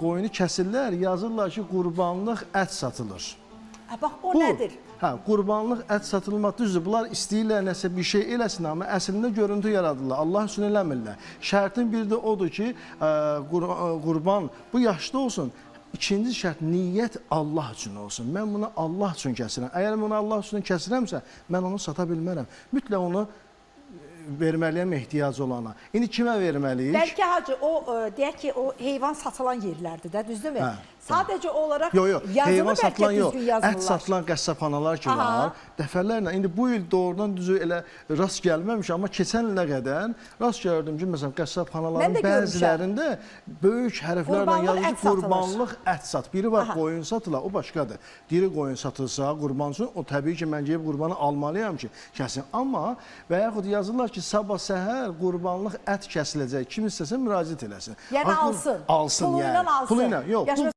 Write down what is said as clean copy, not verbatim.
qoyunu kəsirlər, yazırlar ki, qurbanlıq ət satılır. Bax, o nədir? Hə, qurbanlıq ət satılmaq düzdür. Bunlar istəyirlər nəsə bir şey eləsin, amma əslində görüntü yaradırlar. Allah üçün eləmirlər. Şərtin biri də odur ki, qurban bu yaşda olsun. İkinci şərt, niyyət Allah üçün olsun. Mən bunu Allah üçün kəsirəm. Əgər bunu Allah üçün kəsirəmsə, mən onu sata bilmərəm. Mütləq onu verməliyəm ehtiyacı olana. İndi kimə verməliyik? Bəlkə hacı, o deyək ki, o heyvan satılan yerlərdir də, düzdürmü? Sadəcə olaraq yazılı bəlkə düzgün yazmırlar. Ət satılan qəssabxanalar ki var, dəfələrlə, indi bu il doğrudan düzü elə rast gəlməmiş, amma keçən ilə qədər rast gördüm ki, məsələn, qəssabxanaların bəzilərində böyük hərflərlə yazır ki, qurbanlıq ət sat. Biri var, qoyun satılar, o başqadır. Diri qoyun satılsa, qurban üçün, o təbii ki, mən gəlib qurbanı almalıyam ki, kəsin. Amma və yaxud yazırlar ki, sabah səhər qurbanlıq ət kəsiləcək, kim istəsə müraciət eləsin. Yəni alsın. Alsın, yəni. Pulu ilə alsın. Pulu ilə, yox.